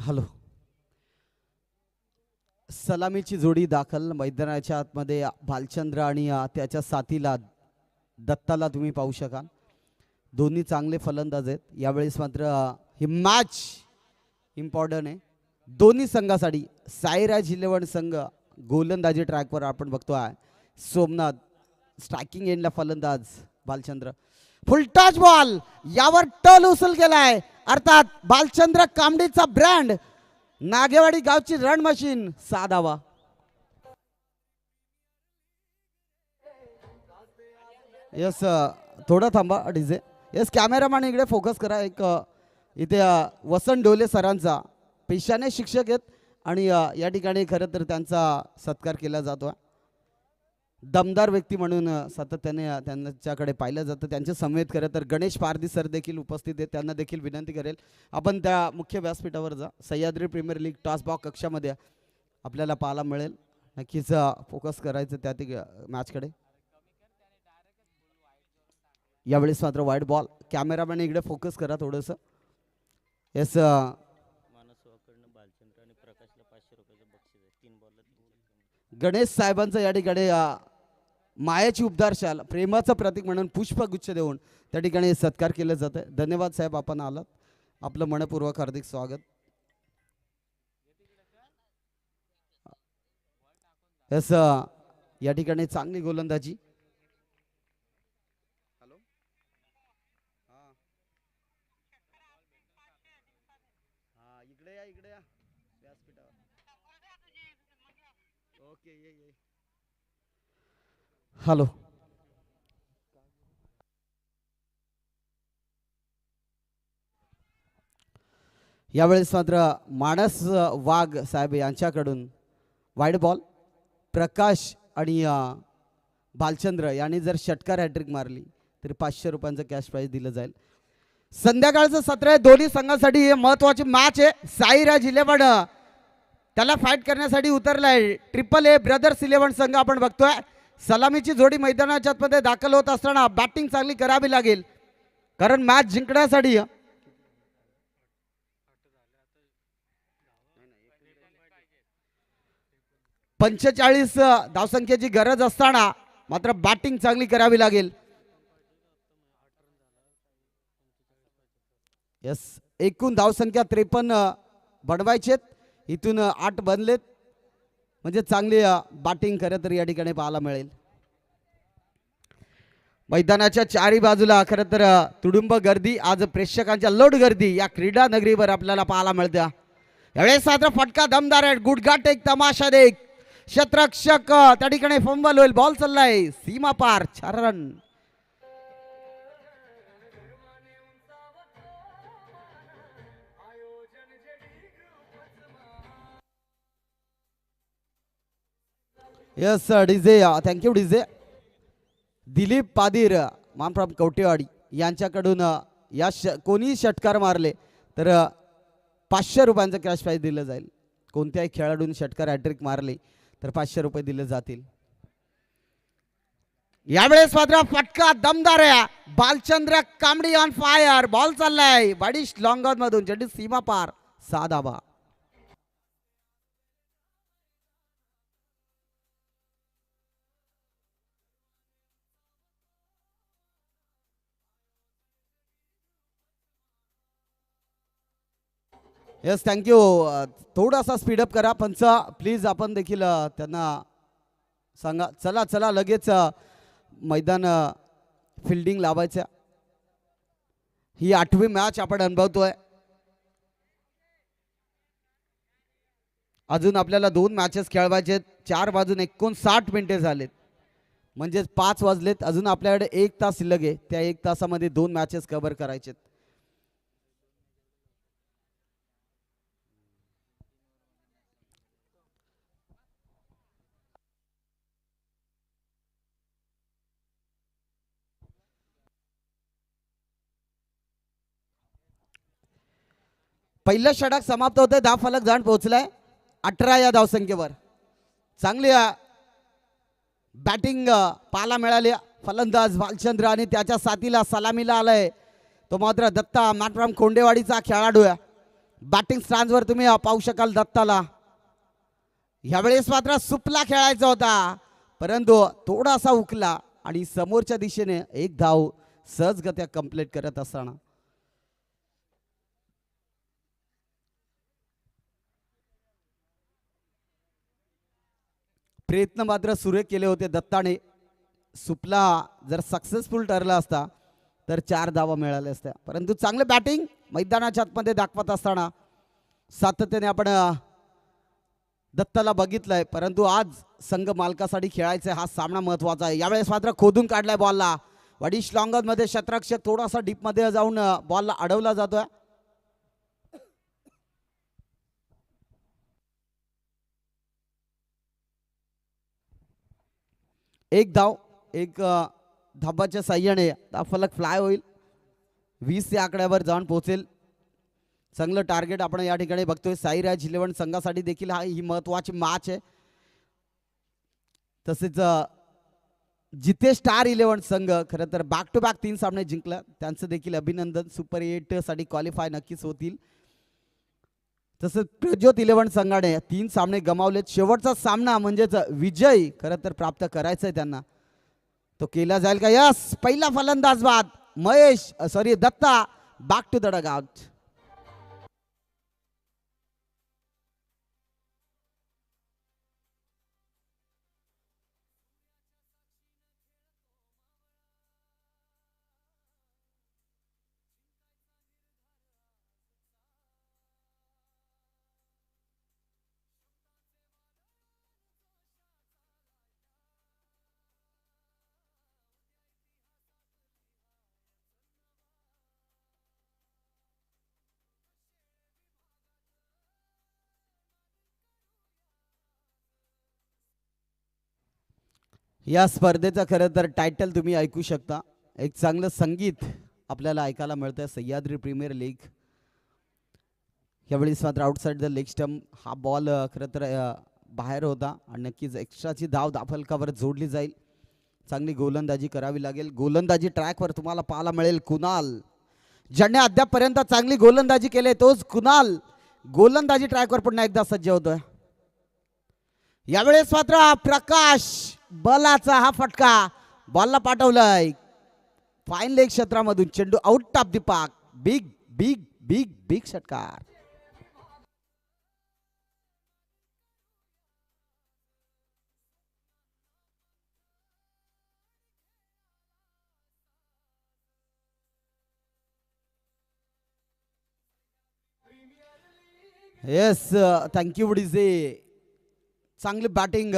Hello. सलामीची जोडी दाखल मैदानाच्या आतमध्ये भालचंद्र आणि त्याच्या साथीला दत्ताला तुम्ही पाहू शकाल. दोन्ही चांगले फलंदाज आहेत. यावेळेस मात्र ही मॅच इम्पॉर्टंट आहे दोन्ही संघासाठी. साईराज 11 संघ गोलंदाजी ट्रॅकवर आपण बघतोय. सोमनाथ स्ट्रायकिंग एंडला फलंदाज भालचंद्र. फुलटॉच बॉल यावर टल उचल केलाय. अर्थात भालचंद्र कामडीचा ब्रँड नागेवाडी गावची रण मशीन 6 धावा. यस थोडा थांबा डीजे. यस कॅमेरामॅन इकडे फोकस करा. एक इथे वसंत डोले सरांचा पेशाने शिक्षक आहेत आणि या ठिकाणी खरं तर त्यांचा सत्कार केला जातो. दमदार व्यक्ती म्हणून सातत्याने त्यांच्याकडे पाहिलं जातं. त्यांच्या समेत खरं तर गणेश पारधी सर देखील उपस्थित आहेत. त्यांना देखील विनंती करेल आपण त्या मुख्य व्यासपीठावर जा. सह्याद्री प्रीमियर लीग टॉसबॉक्स कक्षामध्ये आपल्याला पाहायला मिळेल. नक्कीच फोकस करायचं त्या मॅचकडे. यावेळेस मात्र वाईड बॉल. कॅमेरामॅन इकडे फोकस करा थोडंसं. येस गणेश साहेबांचं या ठिकाणी मायाची उबदार शाल प्रेमाचं प्रतीक म्हणून पुष्पगुच्छ देऊन त्या ठिकाणी सत्कार केलं जातं. धन्यवाद साहेब आपण आलात. आपलं मनपूर्वक हार्दिक स्वागत. यस या ठिकाणी चांगली गोलंदाजी. हॅलो हा इकडे या व्यासपीठावर. ओके ये. हॅलो. यावेळेस मात्र मानस वाघ साहेब यांच्याकडून वाईड बॉल. प्रकाश आणि भालचंद्र यांनी जर षटकार हॅट्रिक मारली तर 500 रुपयांचं कॅश प्राईज दिलं जाईल. संध्याकाळचं सत्र आहे. दोन्ही संघांसाठी हे महत्वाची मॅच आहे. साईराज 11 त्याला फाईट करण्यासाठी उतरलाय. ट्रिपल ए ब्रदर्स 11 संघ आपण बघतोय. सलामीची जोडी मैदानाच्या आतमध्ये दाखल होत असताना बॅटिंग चांगली करावी लागेल कारण मॅच जिंकण्यासाठी 45 धावसंख्येची गरज असताना मात्र बॅटिंग चांगली करावी लागेल. यस एकूण धावसंख्या 53 बनवायचेत. इथून 8 बनलेत म्हणजे चांगली बॅटिंग खरं तर या ठिकाणी पाहायला मिळेल. मैदानाच्या चारी बाजूला खरं तर तुडुंब गर्दी. आज प्रेक्षकांच्या लोट गर्दी या क्रीडा नगरीवर आपल्याला पाहायला मिळते. यावेळेस मात्र फटका दमदार आहे. गुडघाट एक तमाशा देख. क्षेत्ररक्षक त्या ठिकाणी फंबल होईल. बॉल चाललाय सीमा पार 4 run. Yes DJ thank you DJ. Dilip Padir मानफ्रॉम कवटेवाडी यांच्याकडून या कोणी षटकार मारले तर 500 रुपयांचं कॅश प्राईज दिलं जाईल. कोणत्याही खेळाडूने षटकार हॅट्रिक मारले तर 500 रुपये दिले जातील. यावेळेस मात्र फटका दमदार आहे. Bhalchandra Kamdi on fire. Ball चाललाय बाडिश लॉंग ऑन मधून चेंडू सीमा पार 6 धावा. Yes thank you. थोडासा स्पीडअप करा पंच प्लीज. आपण देखील त्यांना सांगा चला लगेच मैदान फिल्डिंग लावायचं. ही 8वी मॅच आपण अनुभवतोय. अजून आपल्याला 2 मॅचेस खेळवायचे. 4 वाजून 59 मिनिटे झालेत म्हणजे 5 वाजलेत. अजून आपल्याकडे 1 तास शिल्लक आहे. त्या 1 तासामध्ये 2 मॅचेस कव्हर करायचे. पहिलं षटक समाप्त होते. 10 फलक जाण पोहोचलाय 18 या धावसंख्येवर. चांगली बॅटिंग पाहायला मिळाली. फलंदाज भालचंद्र आणि त्याच्या साथीला सलामीला आलाय तो मात्र दत्ता मॅट्राम खोंडेवाडीचा खेळाडू आहे. बॅटिंग स्टँडवर तुम्ही पाहू शकाल दत्ताला. यावेळेस मात्र सुपला खेळायचा होता, परंतु थोडासा हुकला आणि समोरच्या दिशेने एक धाव सहजगत्या कंप्लीट करत असताना प्रयत्न मात्र सुरेख केले होते दत्ताने. सुपला जर सक्सेसफुल ठरला असता तर 4 धावा मिळाल्या असत्या, परंतु चांगले बॅटिंग मैदानाच्या आतमध्ये दाखवत असताना सातत्याने आपण दत्ताला बघितलंय. परंतु आज संघ मालकासाठी खेळायचा हा सामना महत्वाचा आहे. यावेळेस मात्र खोदून काढलाय बॉलला. वडिश लॉंगर मध्ये क्षेत्ररक्षक थोडासा डीप मध्ये जाऊन बॉलला अडवला जातोय. एक धाव, एक धाबाच्या साह्याने फलक फ्लाय होईल, 20 या आकड्यावर जाऊन पोहोचेल. चांगलं टार्गेट आपण या ठिकाणी बघतोय. साईराज 11 संघासाठी देखील ही महत्वाची मॅच आहे. तसेच जिथे स्टार 11 संघ खरं तर बॅक टू बॅक 3 सामने जिंकला, त्यांचं देखील अभिनंदन. सुपर 8 साठी क्वालिफाय नक्कीच होतील. तसंच प्रज्योत 11 संघाने 3 सामने गमावलेत. शेवटचा सामना म्हणजेच विजय खरं तर प्राप्त करायचा आहे त्यांना, तो केला जाईल का? यस, पहिला फलंदाज बाद Datta back to the dugout. या स्पर्धेचं खरं तर टायटल तुम्ही ऐकू शकता. एक चांगलं संगीत आपल्याला ऐकायला मिळतंय. Sahyadri premier league. यावेळी मात्र आउटसाइड द लेग स्टंप हा बॉल खरं तर बाहेर होता आणि नक्कीच एक्स्ट्राची धाव धाफलकावर जोडली जाईल. चांगली गोलंदाजी करावी लागेल. गोलंदाजी ट्रॅकवर तुम्हाला पाहायला मिळेल कुणाल, ज्याने अद्यापपर्यंत चांगली गोलंदाजी केली तोच कुणाल गोलंदाजी ट्रॅकवर पुन्हा एकदा सज्ज होतोय. यावेळेस मात्र प्रकाश बलाचा हा फटका बॉलला पाठवलाय फाईन लेग क्षेत्रामधून. चेंडू out of the park. Big big big big षटकार. Yes, thank you DJ. चांगली बॅटिंग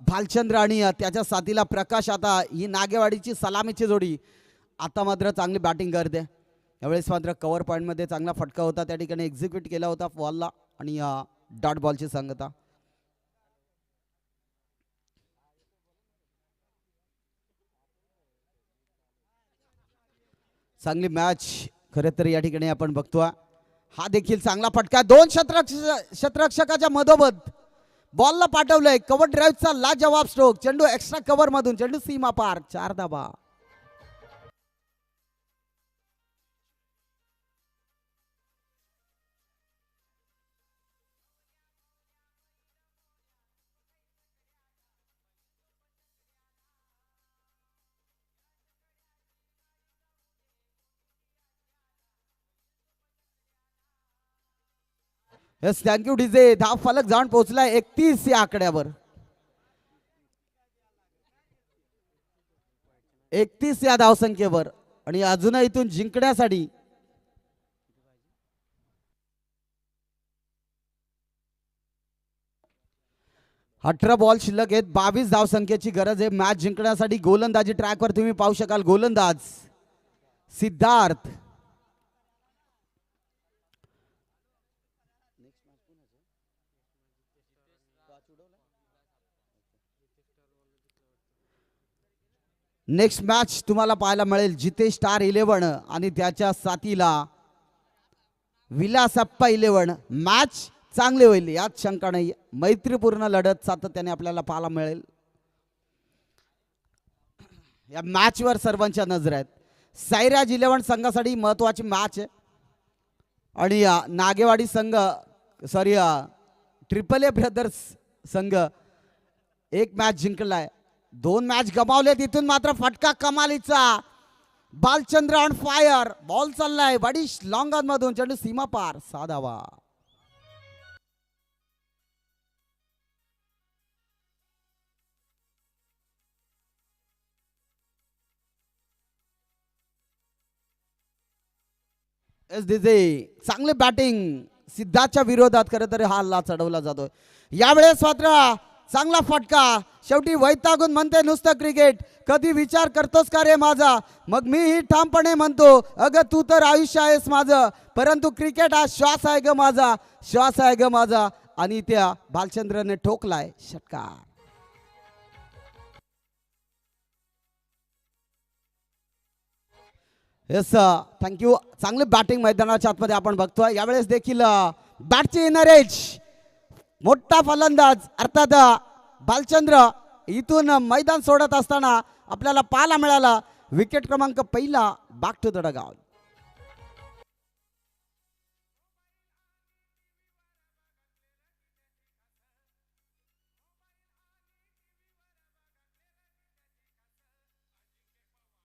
भालचंद्र आणि त्याच्या साथीला प्रकाश. आता ही नागेवाडीची सलामीची जोडी आता मात्र चांगली बॅटिंग करते. यावेळेस मात्र कव्हर पॉईंटमध्ये चांगला फटका होता, त्या ठिकाणी एक्झिक्यूट केला होता बॉलला आणि डॉट बॉलची सांगता. चांगली मॅच खरं तर या ठिकाणी आपण बघतोय. हा देखील चांगला फटका. 2 क्षेत्ररक्षकाच्या मधोमध बॉलला पाठवलंय. कव्हर ड्राईव्हचा लाजवाब स्ट्रोक. चेंडू एक्स्ट्रा कव्हर मधून चेंडू सीमा पार. 4 धावा. Yes, thank you DJ. धाव फलक जाऊन पोहोचलाय 31 या आकड्यावर. 31 या धावसंख्येवर आणि अजूनही इथून जिंकण्यासाठी 18 बॉल शिल्लक आहेत. 22 धावसंख्येची गरज आहे मॅच जिंकण्यासाठी. गोलंदाजी ट्रॅकवर तुम्ही पाहू शकाल. गोलंदाज सिद्धार्थ. नेक्स्ट मॅच तुम्हाला पाहायला मिळेल जिथे स्टार 11 आणि त्याच्या साथीला विलासप्पा 11. मॅच चांगली होईल यात शंका नाही. मैत्रीपूर्ण लढत सातत्याने आपल्याला पाहायला मिळेल. या मॅचवर सर्वांच्या नजर आहेत. साईराज 11 संघासाठी महत्वाची मॅच आहे. आणि नागेवाडी संघ सॉरी ट्रिपल ए ब्रदर्स संघ एक मॅच जिंकलाय, 2 मॅच गमावले. तिथून मात्र फटका कमालीचा. Bhalchandra on fire. बॉल चाललाय बडीश लॉंग ऑन मधून, चेंडू सीमा पार. 6 धावा. एसडीजे चांगले बॅटिंग सिद्धाच्या विरोधात खरं तर हा हल्ला चढवला जातोय. यावेळेस मात्र चांगला फटका. शेवटी वैतागून म्हणते नुसतं क्रिकेट. कधी विचार करतोस का रे माझा? मग मीही ठामपणे म्हणतो अगं तू तर आयुष्य आहेस माझं, परंतु क्रिकेट हा श्वास आहे ग माझा, श्वास आहे ग माझा. आणि त्या भालचंद्रने ठोकलाय षटकार. Yes thank you. चांगली बॅटिंग मैदानाच्या आतमध्ये आपण बघतोय. यावेळेस देखील बॅटची इनर एज. मोठा फलंदाज अर्थात भालचंद्र इथून मैदान सोडत असताना आपल्याला पाहायला मिळाला विकेट क्रमांक 1 बॅक टू द डगआउट.